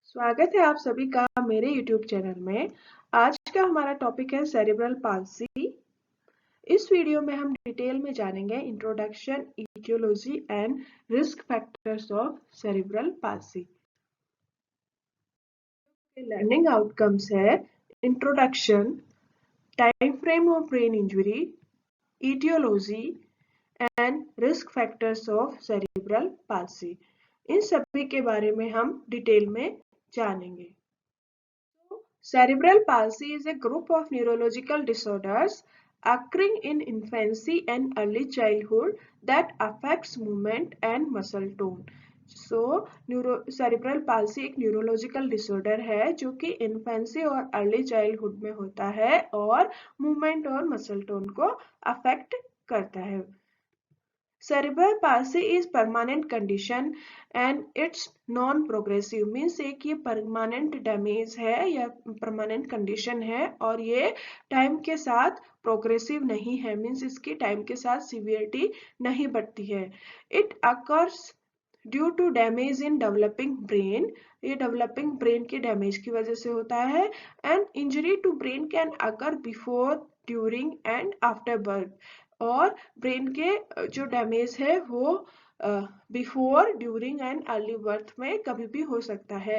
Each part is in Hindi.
स्वागत है आप सभी का मेरे YouTube चैनल में। आज का हमारा टॉपिक है सेरिब्रल पाल्सी। इस वीडियो में हम डिटेल में जानेंगे introduction, aetiology and risk factors of cerebral palsy. Learning outcomes है introduction, time frame of brain injury, aetiology and risk factors of cerebral palsy. इन सभी के बारे में हम डिटेल में जानेंगे। Cerebral palsy is a group of neurological disorders occurring in infancy and early childhood that affects movement and muscle tone. Cerebral palsy एक न्यूरोलॉजिकल डिसऑर्डर है जो कि इन्फेंसी और अर्ली चाइल्डहुड में होता है और मूवमेंट और मसल टोन को अफेक्ट करता है। Cerebral palsy is permanent condition and it's non-progressive means एक ये permanent damage है या permanent condition है और ये टाइम के साथ प्रोग्रेसिव नहीं है मीन्स इसकी टाइम के साथ सीवियरिटी नहीं बढ़ती है। It occurs due to damage in developing brain, ये डेवलपिंग ब्रेन के डैमेज की वजह से होता है। And injury to brain can occur before, during and after birth, और ब्रेन के जो डैमेज है वो before, during and early birth में कभी भी हो सकता है।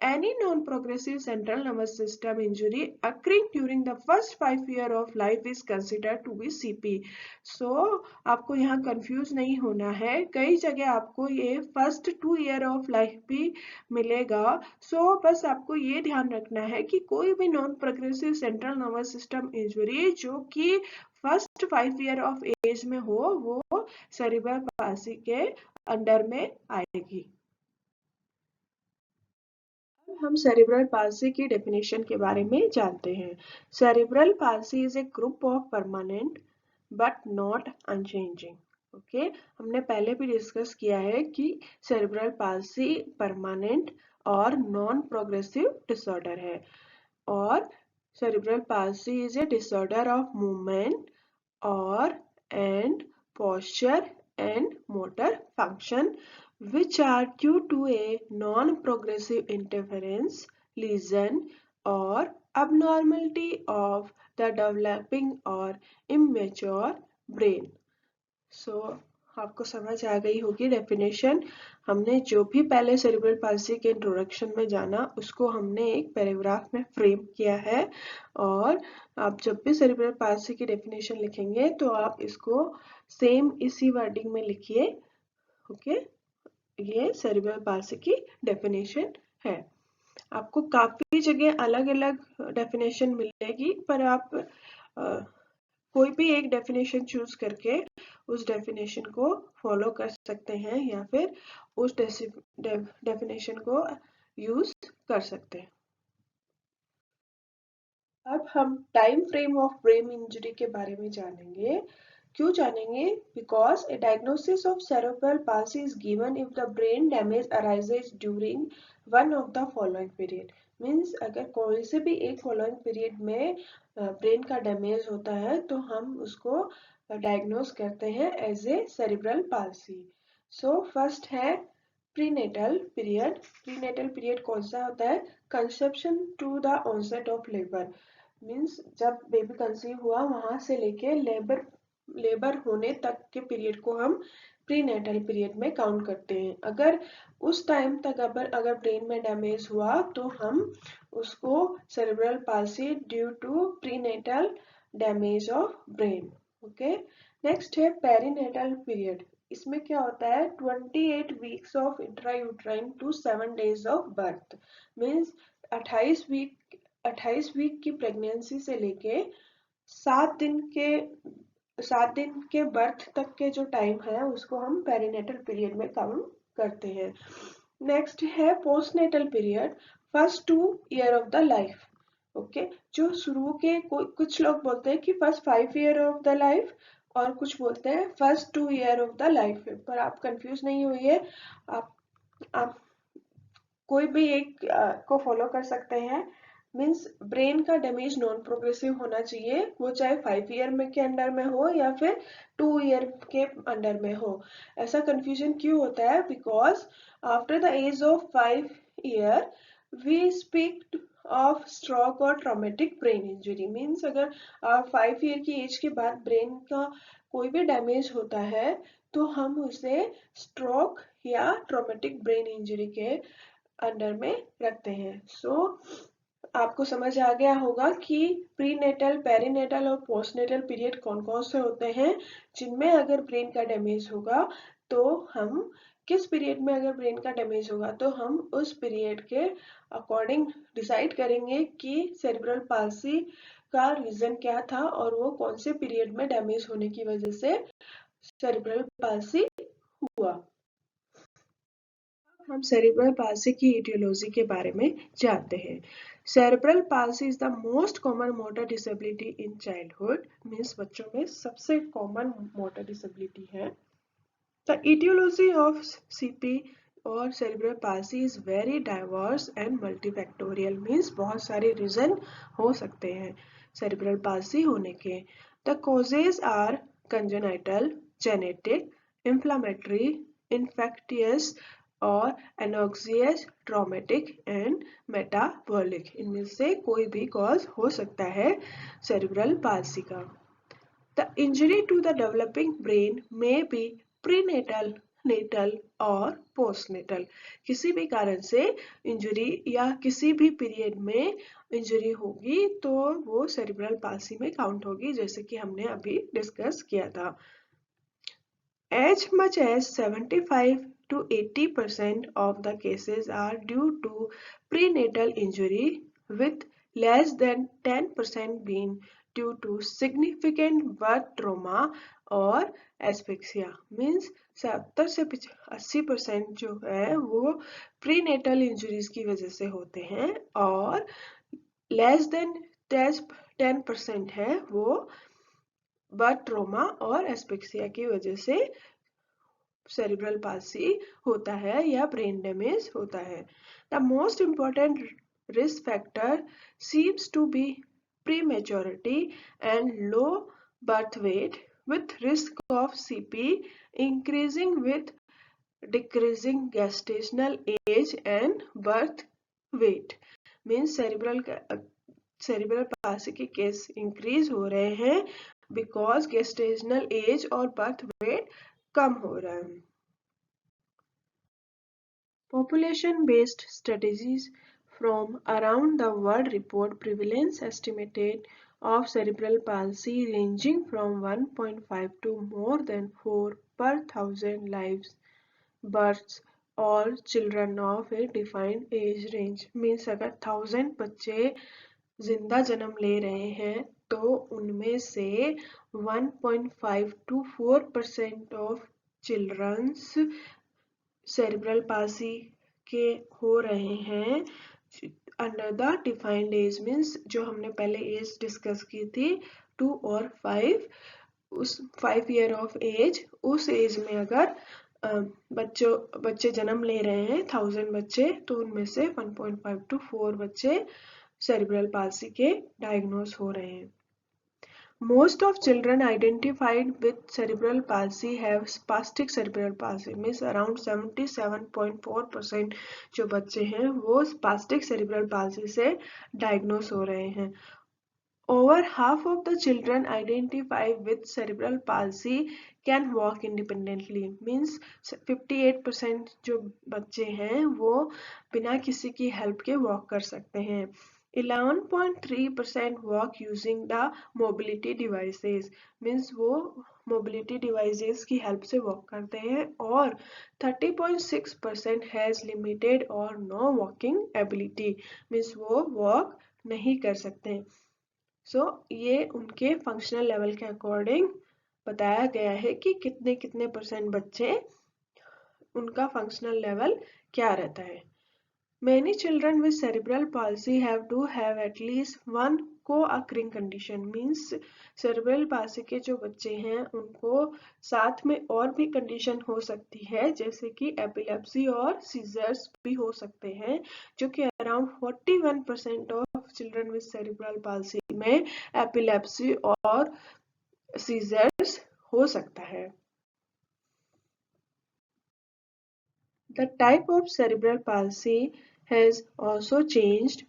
Any non progressive central nervous system injury occurring during the first 5 year of life is considered to be CP. सो आपको यहाँ कंफ्यूज नहीं होना है, कई जगह आपको ये फर्स्ट 2 ईयर ऑफ लाइफ भी मिलेगा। सो बस आपको ये ध्यान रखना है कि कोई भी non progressive central nervous system injury जो कि फर्स्ट 5 ईयर ऑफ एज में हो वो सेरिब्रल पाल्सी के अंडर में आएगी। अब हम सेरिब्रल पाल्सी की डेफिनेशन के बारे में जानते हैं। Cerebral palsy is a group of permanent but not unchanging. Okay, हमने पहले भी डिस्कस किया है कि सेरिब्रल पाल्सी परमानेंट और नॉन प्रोग्रेसिव डिसऑर्डर है और cerebral palsy is a disorder of movement or and posture and motor function which are due to a non-progressive interference, lesion or abnormality of the developing or immature brain. So आपको समझ आ गई होगी डेफिनेशन। हमने जो भी पहले सेरिब्रल पाल्सी के इंट्रोडक्शन में जाना उसको हमने एक पैराग्राफ में फ्रेम किया है और आप जब भी सेरिब्रल पाल्सी की डेफिनेशन लिखेंगे तो आप इसको सेम इसी वर्डिंग में लिखिए। ओके, ये सेरिब्रल पाल्सी की डेफिनेशन है। आपको काफी जगह अलग अलग डेफिनेशन मिलेगी पर आप कोई भी एक डेफिनेशन चूज करके उस डेफिनेशन को फॉलो कर सकते हैं या फिर उस डेफिनेशन को यूज कर सकते हैं। अब हम time frame of brain injury के बारे में जानेंगे। क्यों जानेंगे? Because a diagnosis of cerebral palsy is given if the brain damage arises during one of the following period. Means अगर कोई से भी एक फॉलोइंग पीरियड में ब्रेन का डैमेज होता है तो हम उसको डायग्नोज करते हैं as a cerebral palsy. So first है प्रीनेटल पीरियड। प्रीनेटल पीरियड कौन सा होता है? Conception to the onset of labour. Means जब बेबी कंसीव हुआ वहां से लेके लेबर होने तक के पीरियड को हम प्रीनेटल पीरियड में काउंट करते हैं। अगर उस टाइम तक अगर ब्रेन में डैमेज हुआ तो हम उसको cerebral palsy due to prenatal damage of brain. Okay, next है पेरीनेटल पीरियड। इसमें क्या होता है? 28 weeks of intrauterine to 7 days of birth. Means 28 week की प्रेगनेंसी से लेके 7 दिन के बर्थ तक के जो टाइम है उसको हम पेरीनेटल पीरियड में काउंट करते हैं। नेक्स्ट है postnatal period, first 2 year of the life. Okay, जो शुरू के कुछ लोग बोलते हैं कि first 5 year of the life और कुछ बोलते हैं first 2 year of the life. पर आप कंफ्यूज नहीं होइए, आप कोई भी एक को फॉलो कर सकते हैं। मीन्स ब्रेन का डैमेज नॉन प्रोग्रेसिव होना चाहिए, वो चाहे 5 ईयर में के अंडर में हो या फिर 2 ईयर के अंडर में हो। ऐसा कंफ्यूजन क्यों होता है? Because after the age of 5 year we speak of stroke और ट्रॉमेटिक ब्रेन इंजरी। मीन्स अगर 5 ईयर की एज के बाद ब्रेन का कोई भी डैमेज होता है तो हम उसे स्ट्रोक या ट्रॉमेटिक ब्रेन इंजरी के अंडर में रखते हैं। आपको समझ आ गया होगा कि प्रीनेटल, पेरीनेटल और पोस्टनेटल पीरियड कौन कौन से होते हैं जिनमें अगर ब्रेन का डैमेज होगा तो हम किस पीरियड में अगर ब्रेन का डैमेज होगा तो हम उस पीरियड के अकॉर्डिंग डिसाइड करेंगे कि सेरेब्रल पाल्सी का रीजन क्या था और वो कौन से पीरियड में डैमेज होने की वजह से सेरेब्रल पाल्सी हुआ। हम सेरेब्रल पाल्सी की ईटियोलॉजी के बारे में जानते हैं। Cerebral palsy is the most common motor disability in childhood. Means बच्चों में सबसे कॉमन मोटर डिसेबिलिटी है। द ईटियोलॉजी ऑफ सीपी और cerebral palsy is very diverse and multifactorial. Means बहुत सारे रीजन हो सकते हैं सेरेब्रल पाल्सी होने के। The causes are congenital, genetic, inflammatory, infectious और एनोक्सियस, ट्रॉमेटिक एंड मेटाबॉलिक। इनमें से कोई भी कॉज हो सकता है सेरेब्रल पाल्सी का। The injury to the developing brain may be prenatal, natal और पोस्टनेटल। किसी भी कारण से इंजरी या किसी भी पीरियड में इंजरी होगी तो वो सेरेब्रल पाल्सी में काउंट होगी, जैसे कि हमने अभी डिस्कस किया था। As much as 75 to 80% of the cases are due to prenatal injury, with less than 10% being due to significant birth trauma और एस्फिक्सिया। मीन्स 70 से 80% जो है वो प्रीनेटल इंजुरीज की वजह से होते हैं और लेस देन 10% है वो बर्थ ट्रोमा और एस्फिक्सिया की वजह से सेरेब्रल पाल्सी होता है या ब्रेन डैमेज होता है। The most important risk factor seems to be prematurity and low birth weight, with risk of CP increasing with decreasing gestational age and birth weight। Means cerebral palsy के केस इंक्रीज हो रहे हैं बिकॉज गेस्टेशनल एज और बर्थ वेट कम हो रहा है। Population based strategies from around the world report prevalence estimated of cerebral palsy ranging from 1.5 to more than 4 per thousand lives births or children of a defined age range। Means अगर 1000 बच्चे जिंदा जन्म ले रहे हैं तो उनमें से 1.5 to 4% of childrens cerebral palsy के हो रहे हैं under the defined age. Means जो हमने पहले एज डिस्कस की थी 2 और 5, उस 5 ईयर ऑफ एज, उस एज में अगर बच्चे जन्म ले रहे हैं 1000 बच्चे तो उनमें से 1.5 to 4 बच्चे सेरेब्रल पाल्सी के डायग्नोस हो रहे हैं। Most of children identified with cerebral palsy have spastic cerebral palsy। Means around 77.4% जो बच्चे हैं वो spastic cerebral palsy से डायग्नोस हो रहे हैं। Over half of the children identified with cerebral palsy can walk independently। Means 58% जो बच्चे हैं वो बिना किसी की हेल्प के वॉक कर सकते हैं। 11.3% walk using the mobility devices। Means वो मोबिलिटी डिवाइसेस की हेल्प से वॉक करते हैं और 30.6% हैज लिमिटेड और नो वॉकिंग एबिलिटी। मीन्स वो वॉक नहीं कर सकते। ये उनके फंक्शनल लेवल के अकॉर्डिंग बताया गया है कि कितने कितने परसेंट बच्चे उनका फंक्शनल लेवल क्या रहता है। Many children with cerebral palsy have to have at least one co-occurring condition। Means cerebral palsy के जो बच्चे हैं उनको साथ में और भी कंडीशन हो सकती है जैसे कि एपिलेप्सी और सीजर्स भी हो सकते हैं, जो कि around 41% of children with cerebral palsy में एपिलेप्सी और सीजर्स हो सकता है। The type of cerebral palsy has also changed.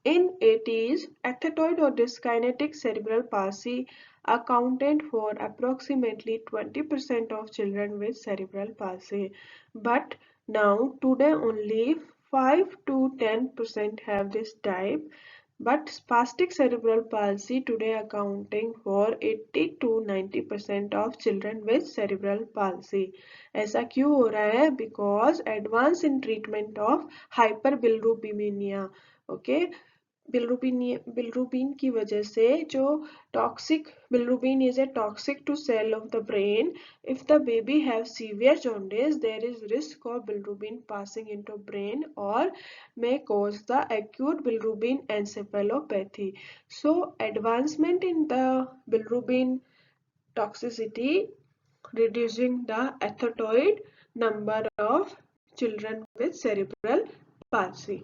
In 80s, ethetoid or dyskinetic cerebral palsy accounted for approximately 20% of children with cerebral palsy, but now today only 5 to 10% have this type. But spastic cerebral palsy today accounting for 80 to 90% of children with cerebral palsy. ऐसा क्यों हो रहा है? Because advance in treatment of hyperbilirubinemia. Okay, bilirubin की वजह से जो toxic bilirubin is a toxic to cell of the brain. If the baby have severe jaundice there is risk of bilirubin passing into brain और may cause the acute bilirubin encephalopathy. So advancement in the bilirubin toxicity reducing the ethetoid number of children with cerebral palsy.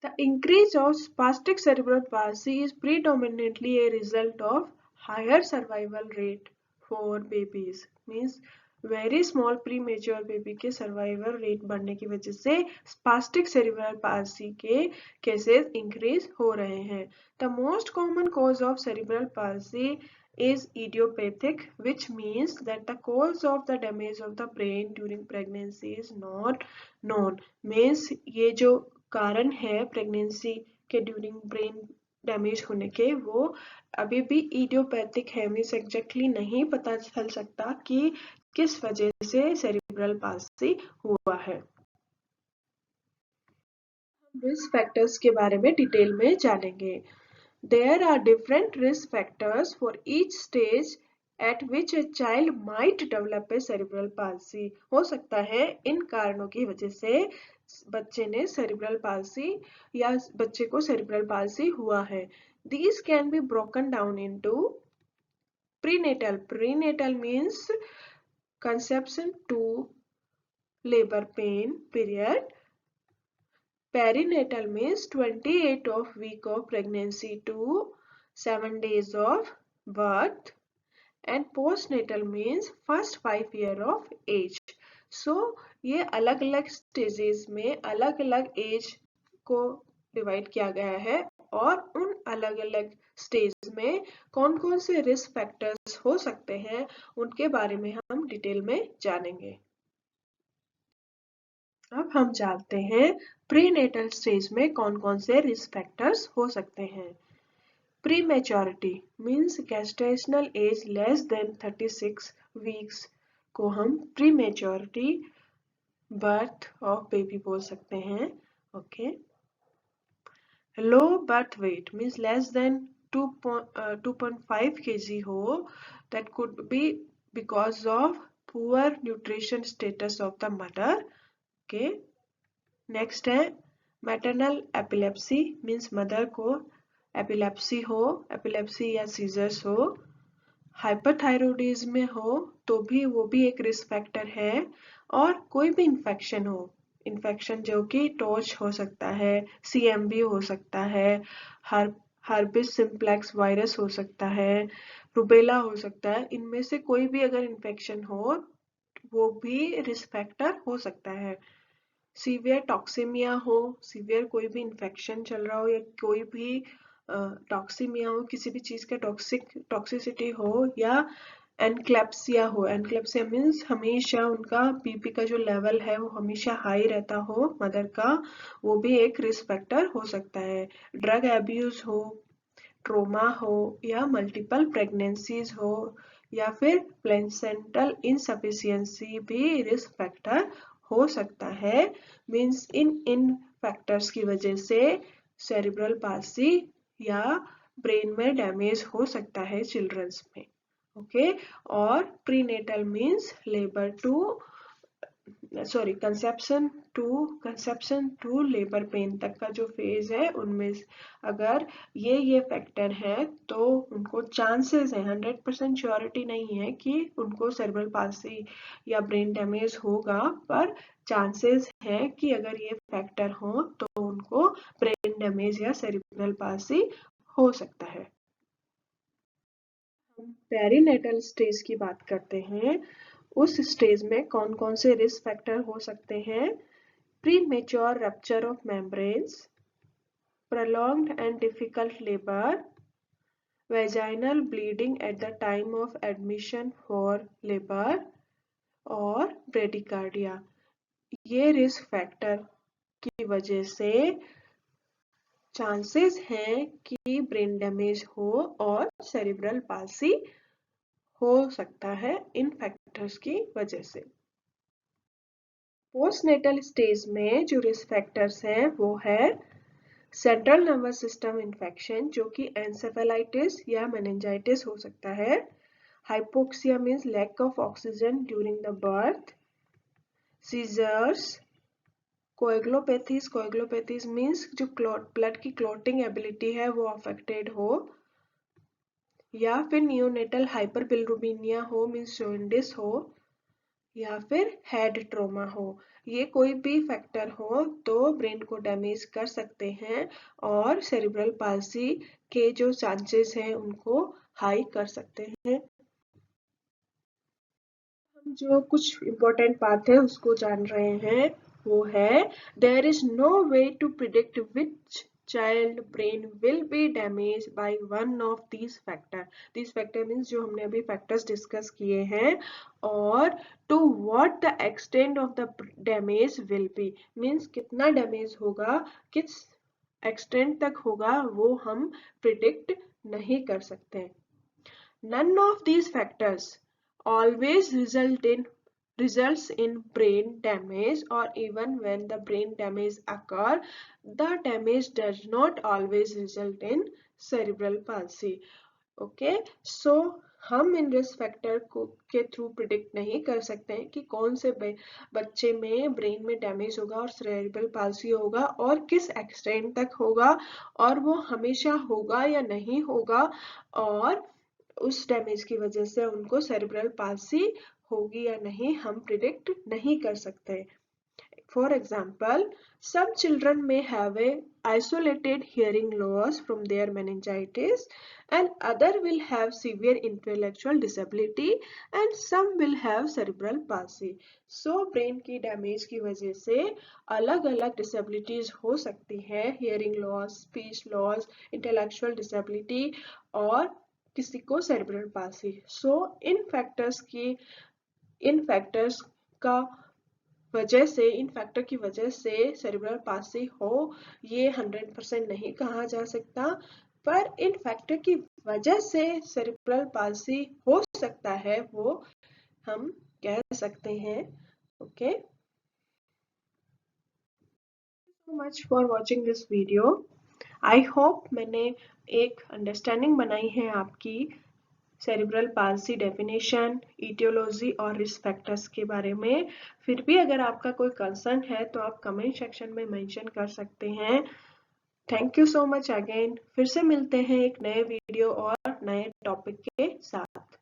The increase of spastic cerebral palsy is predominantly a result of higher survival rate for babies. Means very small premature baby के survival rate बढ़ने की वजह से spastic cerebral palsy के cases increase हो रहे हैं. The most common cause of cerebral palsy is idiopathic, which means that the cause of the damage of the brain during pregnancy is not known. Means ये जो कारण है प्रेगनेंसी के ड्यूरिंग ब्रेन डैमेज होने के वो अभी भी इडियोपैथिक है. मीन्स एग्जैक्टली नहीं पता चल सकता कि किस वजह से सेरिब्रल पाल्सी हुआ है. रिस्क फैक्टर्स के बारे में डिटेल में जानेंगे. There are different risk factors for each stage at which a child might develop a cerebral palsy. हो सकता है इन कारणों की वजह से बच्चे ने cerebral palsy या बच्चे को cerebral palsy हुआ है. These can be broken down into prenatal. Prenatal means conception to labor pain period. Perinatal means 28 of week of pregnancy to 7 days of birth. And postnatal means first 5 year of age. So ये अलग अलग स्टेजेस में अलग अलग एज को डिवाइड किया गया है और उन अलग अलग स्टेज में कौन कौन से रिस्क फैक्टर्स हो सकते हैं उनके बारे में हम डिटेल में जानेंगे. अब हम जानते हैं प्रीनेटल स्टेज में कौन कौन से रिस्क फैक्टर्स हो सकते हैं. Prematurity means gestational age less than 36 weeks को हम prematurity birth of baby बोल सकते हैं. Okay. Low birth weight means less than 2.5 kg हो. That could be because of poor nutrition status of the mother. Okay. Next है maternal epilepsy means mother को एपिलेप्सी हो, एपिलेप्सी या सीजर्स हो. हाइपरथायरॉयडिज्म में हो तो भी वो भी एक रिस्क फैक्टर है. और कोई भी इन्फेक्शन हो, इन्फेक्शन जो कि टॉर्च हो सकता है, सीएमवी हो सकता है, हर्बिस सिम्प्लेक्स वायरस हो सकता है, रुबेला हो सकता है. इनमें से कोई भी अगर इन्फेक्शन हो वो भी रिस्क फैक्टर हो सकता है. सीवियर टॉक्सीमिया हो, सीवियर कोई भी इन्फेक्शन चल रहा हो या कोई भी टॉक्सीमिया हो, किसी भी चीज का टॉक्सिसिटी हो या एनक्लेप्सिया हो. एनक्लेप्सिया मीन्स हमेशा उनका बीपी का जो लेवल है वो हमेशा हाई रहता हो मदर का, वो भी एक रिस्क फैक्टर हो सकता है. ड्रग एब्यूज हो, ट्रोमा हो या मल्टीपल प्रेगनेंसीज हो या फिर प्लेसेंटल इनसफिशियंसी भी रिस्क फैक्टर हो सकता है. मीन्स इन फैक्टर्स की वजह से सेरिब्रल पाल्सी या ब्रेन में डैमेज हो सकता है चिल्ड्रंस में. ओके. और prenatal means labour to conception to labour pain तक का जो फेज है उनमें अगर ये फैक्टर है तो उनको चांसेस है, 100% श्योरिटी नहीं है कि उनको सेरेब्रल पाल्सी या ब्रेन डैमेज होगा, पर चांसेस है कि अगर ये फैक्टर हो तो उनको ब्रेन डैमेज या सेरेब्रल पाल्सी हो सकता है. हम पेरीनेटल स्टेज की बात करते हैं. उस स्टेज में कौन कौन से रिस्क फैक्टर हो सकते हैं? Premature rupture of membranes, prolonged and difficult labor, vaginal bleeding at the time of admission for labor और ब्रेडिकार्डिया। ये रिस्क फैक्टर की वजह से चांसेस हैं कि ब्रेन डैमेज हो और सेरिब्रल पाल्सी हो सकता है इन फैक्टर्स की वजह से। पोस्टनेटल स्टेज में जो रिस्क फैक्टर्स हैं वो है सेंट्रल नर्वस सिस्टम इन्फेक्शन, जो कि एंसेफेलाइटिस या मेनिंजाइटिस हो सकता है। Hypoxia means lack of oxygen during the birth. Seizures, coagulopathies means जो ब्लड की क्लॉटिंग एबिलिटी है वो अफेक्टेड हो, या फिर नियोनेटल हाइपरबिलिरुबिनिया हो मीन्स जॉन्डिस हो, या फिर हेड ट्रॉमा हो। ये कोई भी फैक्टर हो तो ब्रेन को डैमेज कर सकते हैं और सेरिब्रल पाल्सी के जो चांसेस हैं उनको हाई कर सकते हैं। हम जो कुछ इम्पोर्टेंट बात है उसको जान रहे हैं, वो है there is no way to predict which child brain will be damage by one of these factor. These factor means जो हमने अभी फैक्टर्स डिस्कस किए हैं, और to what the extent of the damage will be means कितना डैमेज होगा, किस एक्सटेंट तक होगा, वो हम प्रिडिक्ट नहीं कर सकते। None of these factors always results in brain damage, or even when the brain damage occur, the damage does not always result in cerebral palsy. Okay, so हम इन रिस्क फैक्टर को के थ्रू प्रिडिक्ट नहीं कर सकते हैं कि कौन से बच्चे में ब्रेन में डैमेज होगा और सेरेब्रल पाल्सी होगा और किस एक्सटेंट तक होगा, और वो हमेशा होगा या नहीं होगा, और उस डैमेज की वजह से उनको सेरिब्रल पाल्सी होगी या नहीं हम प्रिडिक्ट नहीं कर सकते। For example, some children may have a isolated hearing loss from their meningitis, and other will have severe intellectual disability, and some will have cerebral palsy. So brain की डैमेज की वजह से अलग-अलग disabilities हो सकती हैं, hearing loss, speech loss, intellectual disability, और किसी को cerebral palsy. So इन फैक्टर्स का इन फैक्टर की वजह से सेरिब्रल पाल्सी हो ये 100% नहीं कहा जा सकता, पर इन फैक्टर की वजह से सेरिब्रल पाल्सी हो सकता है वो हम कह सकते हैं। Okay, so much for watching this video. I hope मैंने एक अंडरस्टैंडिंग बनाई है आपकी सेरिब्रल पाल्सी डेफिनेशन, इटियोलॉजी और रिस्क फैक्टर्स के बारे में। फिर भी अगर आपका कोई कंसर्न है तो आप कमेंट सेक्शन में मेंशन कर सकते हैं। Thank you so much again. फिर से मिलते हैं एक नए वीडियो और नए टॉपिक के साथ।